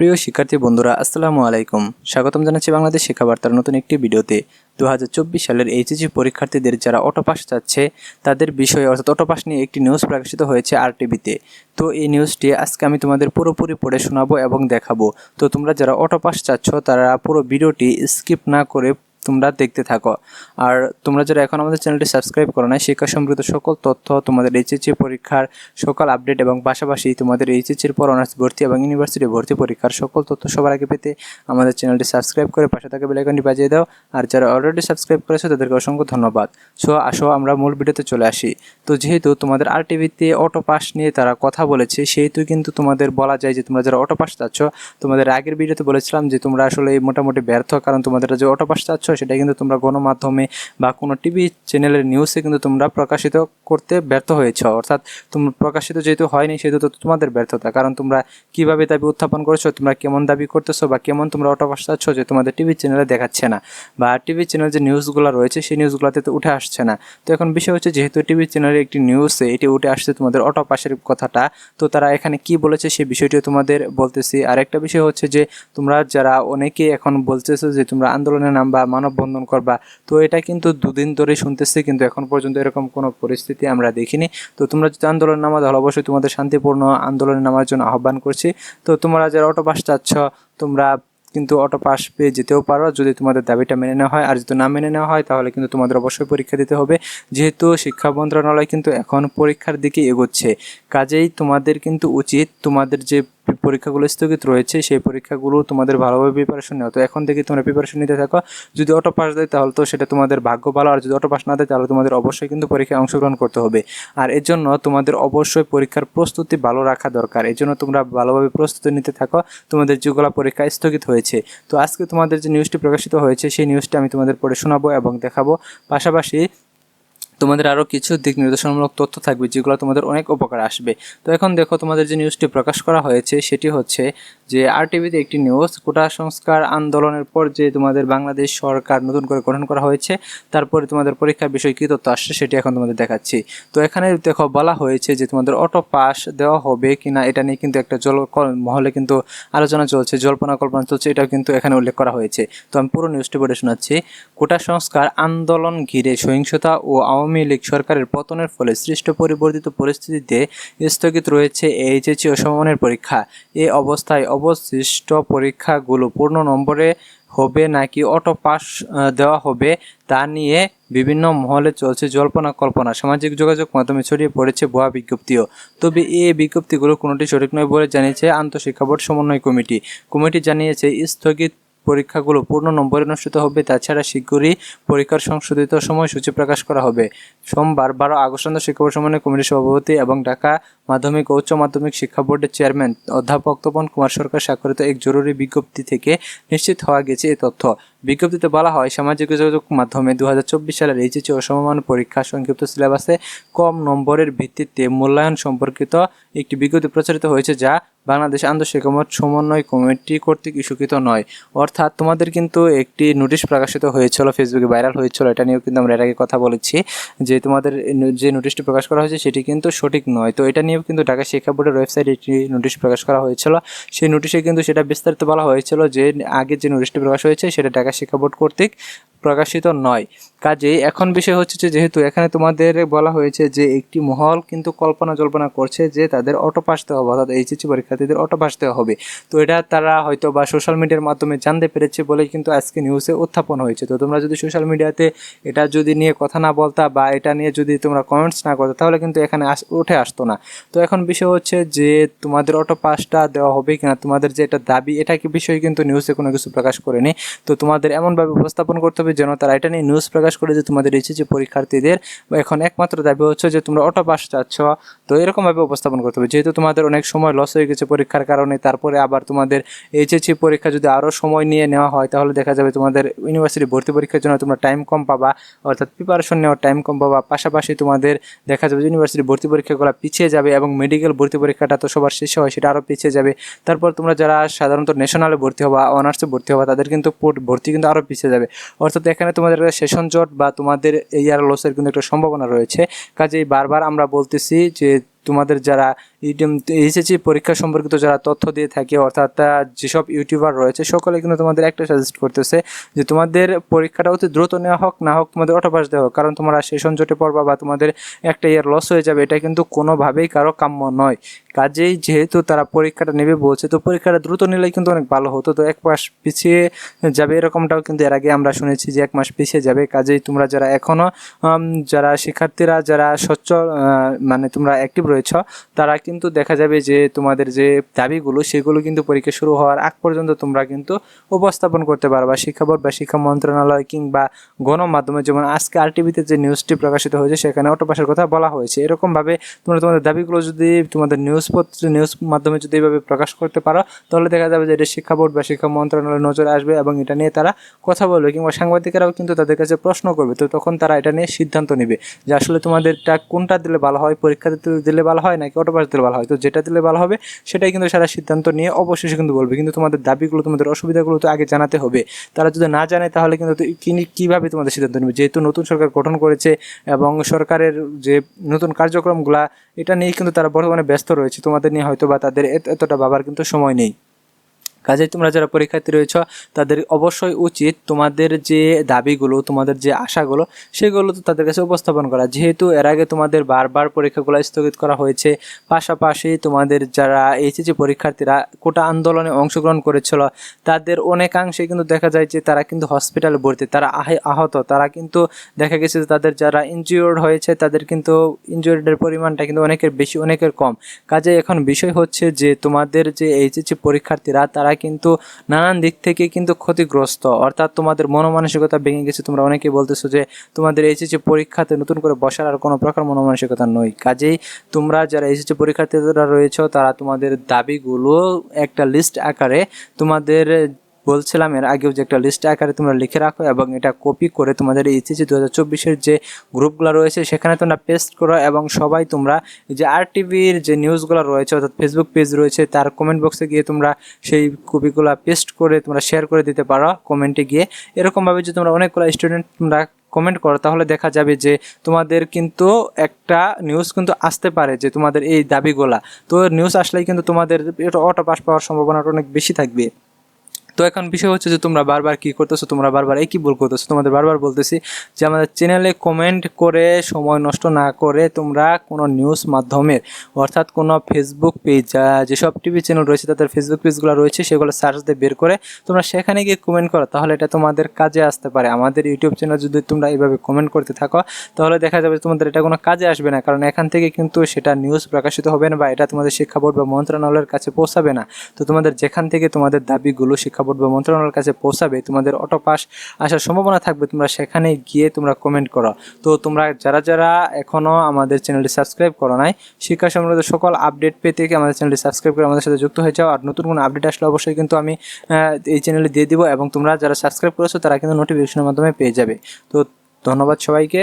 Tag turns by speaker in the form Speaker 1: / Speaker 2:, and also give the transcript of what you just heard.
Speaker 1: প্রিয় শিক্ষার্থী বন্ধুরা আসসালামু আলাইকুম। স্বাগতম জানাচ্ছি বাংলাদেশ শিক্ষাবার্তার নতুন একটি ভিডিওতে। 2024 সালের এইচএসসি পরীক্ষার্থীদের যারা অটোপাস চাচ্ছে তাদের বিষয়ে অর্থাৎ অটোপাস নিয়ে একটি নিউজ প্রকাশিত হয়েছে আরটিভিতে। তো এই নিউজটি আজকে আমি তোমাদের পুরোপুরি পড়ে শোনাবো এবং দেখাবো। তো তোমরা যারা অটোপাস চাচ্ছ তারা পুরো ভিডিওটি স্কিপ না করে তোমরা দেখতে থাকো। আর তোমরা যারা এখন আমাদের চ্যানেলটি সাবস্ক্রাইব করো না, শিক্ষা সমৃদ্ধ সকল তথ্য, তোমাদের এইচএসসি পরীক্ষার সকল আপডেট এবং পাশাপাশি তোমাদের এইচএসসির পর অনার্স ভর্তি এবং ইউনিভার্সিটি ভর্তি পরীক্ষার সকল তথ্য সবার আগে পেতে আমাদের চ্যানেলটি সাবস্ক্রাইব করে পাশে থাকা বেল আইকনটি বাজিয়ে দাও। আর যারা অলরেডি সাবস্ক্রাইব করেছো তাদেরকে অসংখ্য ধন্যবাদ। সো আসো আমরা মূল ভিডিওতে চলে আসি। তো যেহেতু তোমাদের আরটিভিতে অটোপাস নিয়ে তারা কথা বলেছে, সেহেতু কিন্তু তোমাদের বলা যায় যে তোমরা যারা অটোপাস চাচ্ছ, তোমাদের আগের ভিডিওতে বলেছিলাম যে তোমরা আসলে মোটামুটি ব্যর্থ, কারণ তোমাদের যে অটোপাস চাচ্ছ সেটা কিন্তু তোমরা গণমাধ্যমে বা কোনো টিভি চ্যানেলের নিউজে কিন্তু তোমরা প্রকাশিত করতে ব্যর্থ হয়েছ। অর্থাৎ তোমরা প্রকাশিত যেহেতু হয়নি সেহেতু তো তোমাদের ব্যর্থতা, কারণ তোমরা কিভাবে দাবি উত্থাপন করছো, তোমরা কেমন দাবি করতেছো বা কেমন তোমরা অটোপাস চাচ্ছ যে তোমাদের টিভি চ্যানেলে দেখাচ্ছে না, বা টিভি চ্যানেল যে নিউজগুলো রয়েছে সেই নিউজগুলোতে তো উঠে আসছে না। তো এখন বিষয় হচ্ছে যেহেতু টিভি চ্যানেলের একটি নিউজে এটি উঠে আসছে তোমাদের অটোপাসের কথাটা, তো তারা এখানে কি বলেছে সেই বিষয়টিও তোমাদের বলতেছি। আর একটা বিষয় হচ্ছে যে তোমরা যারা অনেকে এখন বলতেছো যে তোমরা আন্দোলনের নাম বা মানববন্ধন করবা, তো এটা কিন্তু দুদিন ধরে শুনতেছি, কিন্তু এখন পর্যন্ত এরকম কোনো পরিস্থিতি আমরা দেখিনি। তো তোমরা যদি আন্দোলন নামা তাহলে অবশ্যই তোমাদের শান্তিপূর্ণ আন্দোলনে নামার জন্য আহ্বান করছি। তো তোমরা যারা অটোপাস চাচ্ছ তোমরা কিন্তু অটোপাস পেয়ে যেতেও পারো যদি তোমাদের দাবিটা মেনে নেওয়া হয়। আর যদি না মেনে নেওয়া হয় তাহলে কিন্তু তোমাদের অবশ্যই পরীক্ষা দিতে হবে, যেহেতু শিক্ষা মন্ত্রণালয় কিন্তু এখন পরীক্ষার দিকে এগোচ্ছে। কাজেই তোমাদের কিন্তু উচিত তোমাদের যে পরীক্ষাগুলো স্থগিত রয়েছে সেই পরীক্ষাগুলো তোমাদের ভালোভাবে প্রিপারেশন নেওয়া। তো এখন থেকে তোমরা প্রিপারেশন নিতে থাকো। যদি অটো পাস দেয় তাহলে তো সেটা তোমাদের ভাগ্য ভালো, আর যদি অটো পাস না দেয় তাহলে তোমাদের অবশ্যই কিন্তু পরীক্ষায় অংশগ্রহণ করতে হবে। আর এর জন্য তোমাদের অবশ্যই পরীক্ষার প্রস্তুতি ভালো রাখা দরকার। এই জন্য তোমরা ভালোভাবে প্রস্তুতি নিতে থাকো তোমাদের যেগুলো পরীক্ষা স্থগিত হয়েছে। তো আজকে তোমাদের যে নিউজটি প্রকাশিত হয়েছে সেই নিউজটি আমি তোমাদের পড়ে শোনাবো এবং দেখাবো। পাশাপাশি তোমাদের আরও কিছু দিক নির্দেশনামূলক তথ্য থাকবে যেগুলো তোমাদের অনেক উপকার আসবে। তো এখন দেখো তোমাদের যে নিউজটি প্রকাশ করা হয়েছে সেটি হচ্ছে যে আরটিভিতে একটি নিউজ, কোটা সংস্কার আন্দোলনের পর যে তোমাদের বাংলাদেশ সরকার নতুন করে গঠন করা হয়েছে তারপরে তোমাদের পরীক্ষার বিষয়ে কী তথ্য আসছে সেটি এখন তোমাদের দেখাচ্ছি। তো এখানে দেখো বলা হয়েছে যে তোমাদের অটো পাস দেওয়া হবে কিনা এটা নিয়ে কিন্তু একটা মহলে কিন্তু আলোচনা চলছে, জল্পনা কল্পনা চলছে, এটাও কিন্তু এখানে উল্লেখ করা হয়েছে। তো আমি পুরো নিউজটি পড়ে শোনাচ্ছি। কোটা সংস্কার আন্দোলন ঘিরে সহিংসতা ও আওয়ামী লীগ সরকারের পতনের ফলে সৃষ্ট পরিবর্তিত পরিস্থিতিতে স্থগিত রয়েছে এইচএসসি ও সমমানের পরীক্ষা। এ অবস্থায় অবশিষ্ট পরীক্ষাগুলো পূর্ণ নম্বরে হবে নাকি অটো পাস দেওয়া হবে তা নিয়ে বিভিন্ন মহলে চলছে জল্পনা কল্পনা। সামাজিক যোগাযোগ মাধ্যমে ছড়িয়ে পড়েছে ভুয়া বিজ্ঞপ্তিও। তবে এই বিজ্ঞপ্তিগুলো কোনোটি সঠিক নয় বলে জানিয়েছে আন্তঃশিক্ষা বোর্ড সমন্বয় কমিটি। কমিটি জানিয়েছে স্থগিত পরীক্ষাগুলো পূর্ণ নম্বরে অনুষ্ঠিত হবে। তাছাড়া শীঘ্রই পরীক্ষার সংশোধিত সময়সূচি প্রকাশ করা হবে। সোমবার 12 আগস্ট শিক্ষা বোর্ড সমন্বয় কমিটির সভাপতি এবং ঢাকা মাধ্যমিক ও উচ্চ মাধ্যমিক শিক্ষা বোর্ডের চেয়ারম্যান অধ্যাপক তপন কুমার সরকার স্বাক্ষরিত এক জরুরি বিজ্ঞপ্তি থেকে নিশ্চিত হওয়া গেছে এ তথ্য। বিজ্ঞপ্তিতে বলা হয়, সামাজিক যোগাযোগ মাধ্যমে 2024 সালের এইচএসসি ও সমমান পরীক্ষা সংক্ষিপ্ত সিলেবাসে কম নম্বরের ভিত্তিতে মূল্যায়ন সম্পর্কিত একটি বিজ্ঞপ্তি প্রচারিত হয়েছে, যা বাংলাদেশ আন্তঃশিক্ষা বোর্ড সমন্বয় কমিটি কর্তৃক ইস্যুকৃত নয়। অর্থাৎ তোমাদের কিন্তু একটি নোটিশ প্রকাশিত হয়েছিল, ফেসবুকে ভাইরাল হয়েছিল, এটা নিয়েও কিন্তু আমরা এর আগে কথা বলেছি যে তোমাদের যে নোটিশটি প্রকাশ করা হয়েছে সেটি কিন্তু সঠিক নয়। তো এটা নিয়েও কিন্তু ঢাকা শিক্ষা বোর্ডের ওয়েবসাইটে একটি নোটিশ প্রকাশ করা হয়েছিল। সেই নোটিশে কিন্তু সেটা বিস্তারিত বলা হয়েছিল যে আগে যে নোটিশটি প্রকাশ হয়েছে সেটা ঢাকা শিক্ষা বোর্ড কর্তৃক প্রকাশিত নয়। কাজেই এখন বিষয় হচ্ছে যে যেহেতু এখানে তোমাদের বলা হয়েছে যে একটি মহল কিন্তু কল্পনা জল্পনা করছে যে তাদের অটো পাস দেওয়া হবে, অর্থাৎ এইচএসসি পরীক্ষার্থীদের অটো পাস দেওয়া হবে। তো এটা তারা হয়তো বা সোশ্যাল মিডিয়ার মাধ্যমে জানতে পেরেছে বলেই কিন্তু আজকে নিউজে উত্থাপন হয়েছে। তো তোমরা যদি সোশ্যাল মিডিয়াতে এটা যদি নিয়ে কথা না বলতা বা এটা নিয়ে যদি তোমরা কমেন্টস না করতে তাহলে কিন্তু এখানে উঠে আসতো না। তো এখন বিষয় হচ্ছে যে তোমাদের অটো পাসটা দেওয়া হবে কিনা, তোমাদের যে এটা দাবি এটা কি বিষয়ে কিন্তু নিউজে কোনো কিছু প্রকাশ করেনি। তো তোমাদের এমনভাবে উপস্থাপন করতে হবে যেন তারা এটা নিয়ে নিউজ প্রকাশ করে যে তোমাদের এইচএসসি পরীক্ষার্থীদের এখন একমাত্র দাবি হচ্ছে যে তোমরা অটো পাস চাচ্ছ। তো এরকমভাবে উপস্থাপন করতে হবে, যেহেতু তোমাদের অনেক সময় লস হয়ে গেছে পরীক্ষার কারণে, তারপরে আবার তোমাদের এইচএসসি পরীক্ষা যদি আরও সময় নিয়ে নেওয়া হয় তাহলে দেখা যাবে তোমাদের ইউনিভার্সিটি ভর্তি পরীক্ষার জন্য তোমরা টাইম কম পাবা, অর্থাৎ প্রিপারেশন নেওয়ার টাইম কম পাবা। পাশাপাশি তোমাদের দেখা যাবে ইউনিভার্সিটি ভর্তি পরীক্ষাগুলো পিছিয়ে যাবে এবং মেডিকেল ভর্তি পরীক্ষাটা তো সবার শেষে হয়, সেটা আরও পিছিয়ে যাবে। তারপর তোমরা যারা সাধারণত ন্যাশনালে ভর্তি হবা, অনার্সে ভর্তি হবা, তাদের কিন্তু ভর্তি কিন্তু আরও পিছিয়ে যাবে। অর্থাৎ এখানে তোমাদের সেশন জট বা তোমাদের ইয়ার লসের কিন্তু একটা সম্ভাবনা রয়েছে। কাজেই বারবার আমরা বলতেছি যে তোমাদের যারা এইচএসসি পরীক্ষা সম্পর্কিত যারা তথ্য দিয়ে থাকে, অর্থাৎ যেসব ইউটিউবার রয়েছে সকলে কিন্তু তোমাদের একটা সাজেস্ট করতেছে যে তোমাদের পরীক্ষাটা অতি দ্রুত নেওয়া হোক, না হোক তোমাদের অটো পাস দেওয়া হোক, কারণ তোমরা সেশন জটে পড়বা বা তোমাদের একটা ইয়ার লস হয়ে যাবে, এটা কিন্তু কোনোভাবেই কারো কাম্য নয়। কাজেই যেহেতু তারা পরীক্ষাটা নেবে বলছে, তো পরীক্ষাটা দ্রুত নিলেই কিন্তু অনেক ভালো হতো। তো এক মাস পিছিয়ে যাবে এরকমটাও কিন্তু এর আগে আমরা শুনেছি যে এক মাস পিছিয়ে যাবে। কাজেই তোমরা যারা এখনও যারা শিক্ষার্থীরা যারা সচ্ছল মানে তোমরা অ্যাক্টিভ রয়েছ, তারা কিন্তু দেখা যাবে যে তোমাদের যে দাবিগুলো সেগুলো কিন্তু পরীক্ষা শুরু হওয়ার আগ পর্যন্ত তোমরা কিন্তু উপস্থাপন করতে পারবা। শিক্ষা বোর্ড বা শিক্ষা মন্ত্রণালয় কিংবা গণমাধ্যমে, যেমন আজকে আরটিভিতে যে নিউজটি প্রকাশিত হয়েছে সেখানে অটো পাসের কথা বলা হয়েছে। এরকমভাবে তোমরা তোমাদের দাবিগুলো যদি তোমাদের নিউজ মাধ্যমে যদি এইভাবে প্রকাশ করতে পারো, তাহলে দেখা যাবে যে এটা শিক্ষা বোর্ড বা শিক্ষা মন্ত্রণালয়ের নজরে আসবে এবং এটা নিয়ে তারা কথা বলবে, কিংবা সাংবাদিকেরাও কিন্তু তাদের কাছে প্রশ্ন করবে। তো তখন তারা এটা নিয়ে সিদ্ধান্ত নেবে যে আসলে তোমাদেরটা কোনটা দিলে ভালো হয়, পরীক্ষা দিলে ভালো হয় নাকি অটো পাস দিলে ভালো হয়। তো যেটা দিলে ভালো হবে সেটাই কিন্তু সারা সিদ্ধান্ত নিয়ে অবশেষে কিন্তু বলবে। কিন্তু তোমাদের দাবিগুলো, তোমাদের অসুবিধাগুলো তো আগে জানাতে হবে। তারা যদি না জানে তাহলে কিন্তু কীভাবে তোমাদের সিদ্ধান্ত নেবে? যেহেতু নতুন সরকার গঠন করেছে এবং সরকারের যে নতুন কার্যক্রমগুলা এটা নিয়ে কিন্তু তারা বর্তমানে ব্যস্ত রয়েছে, তোমাদের নিয়ে হয়তো বা তাদের এতটা ভাবার কিন্তু সময় নেই। কাজে তোমরা যারা পরীক্ষার্থী রয়েছ তাদের অবশ্যই উচিত তোমাদের যে দাবিগুলো, তোমাদের যে আশাগুলো সেগুলো তো তাদের কাছে উপস্থাপন করা। যেহেতু এর আগে তোমাদের বারবার পরীক্ষাগুলো স্থগিত করা হয়েছে, পাশাপাশি তোমাদের যারা এইচএসসি পরীক্ষার্থীরা কোটা আন্দোলনে অংশগ্রহণ করেছিল তাদের অনেকাংশে কিন্তু দেখা যায় যে তারা কিন্তু হসপিটালে ভর্তি, তারা আহত, তারা কিন্তু দেখা গেছে যে তাদের যারা ইনজিওর্ড হয়েছে তাদের কিন্তু ইনজিওর্ডের পরিমাণটা কিন্তু অনেকের বেশি অনেকের কম। কাজে এখন বিষয় হচ্ছে যে তোমাদের যে এইচএসসি পরীক্ষার্থীরা তারা কিন্তু নানান দিক থেকে কিন্তু ক্ষতিগ্রস্ত, অর্থাৎ তোমাদের মনোমানসিকতা ভেঙে গেছে। তোমরা অনেকেই বলতেছো যে তোমাদের এইচএসসি পরীক্ষাতে নতুন করে বসার আর কোনো প্রকার মনোমানসিকতা নয়। কাজেই তোমরা যারা এইচএসসি পরীক্ষার্থীরা রয়েছে তারা তোমাদের দাবিগুলো একটা লিস্ট আকারে তোমাদের বলছিলাম এর আগেও যে একটা লিস্ট আকারে তোমরা লিখে রাখো এবং এটা কপি করে তোমাদের এইচএসসি 2024-এর যে গ্রুপগুলো রয়েছে সেখানে তোমরা পেস্ট করো এবং সবাই তোমরা যে আরটিভির যে নিউজগুলো রয়েছে অর্থাৎ ফেসবুক পেজ রয়েছে তার কমেন্ট বক্সে গিয়ে তোমরা সেই কপিগুলো পেস্ট করে তোমরা শেয়ার করে দিতে পারো কমেন্টে গিয়ে। এরকমভাবে যদি তোমরা অনেকগুলো স্টুডেন্ট তোমরা কমেন্ট করো তাহলে দেখা যাবে যে তোমাদের কিন্তু একটা নিউজ কিন্তু আসতে পারে যে তোমাদের এই দাবিগুলা, তো নিউজ আসলেই কিন্তু তোমাদের এটা অটো পাস পাওয়ার সম্ভাবনাটা অনেক বেশি থাকবে। তো এখন বিষয় হচ্ছে যে তোমরা বারবার কি করতেছো, তোমরা বারবার একই ভুল করতেছো। তোমাদের বারবার বলতেছি যে আমাদের চ্যানেলে কমেন্ট করে সময় নষ্ট না করে তোমরা কোনো নিউজ মাধ্যমের অর্থাৎ কোনো ফেসবুক পেজ, যেসব টিভি চ্যানেল রয়েছে তাদের ফেসবুক পেজগুলো রয়েছে সেগুলো সার্চ দিয়ে বের করে তোমরা সেখানে গিয়ে কমেন্ট করো, তাহলে এটা তোমাদের কাজে আসতে পারে। আমাদের ইউটিউব চ্যানেল যদি তোমরা এইভাবে কমেন্ট করতে থাকো তাহলে দেখা যাবে তোমাদের এটা কোনো কাজে আসবে না, কারণ এখান থেকে কিন্তু সেটা নিউজ প্রকাশিত হবে না বা এটা তোমাদের শিক্ষা বোর্ড বা মন্ত্রণালয়ের কাছে পৌঁছাবে না। তো তোমাদের যেখান থেকে তোমাদের দাবিগুলো শিক্ষা বোর্ড বা মন্ত্রণালয়ের কাছে পৌঁছাবে তোমাদের অটো পাস আসার সম্ভাবনা থাকবে, তোমরা সেখানে গিয়ে তোমরা কমেন্ট করো। তো তোমরা যারা যারা এখনও আমাদের চ্যানেলটি সাবস্ক্রাইব করো নাই, শিক্ষা সম্বন্ধে সকল আপডেট পেতে আমাদের চ্যানেলটি সাবস্ক্রাইব করে আমাদের সাথে যুক্ত হয়ে যাও। আর নতুন কোনো আপডেট আসলে অবশ্যই কিন্তু আমি এই চ্যানেলে দিয়ে দিব এবং তোমরা যারা সাবস্ক্রাইব করেছো তারা কিন্তু নোটিফিকেশনের মাধ্যমে পেয়ে যাবে। তো ধন্যবাদ সবাইকে।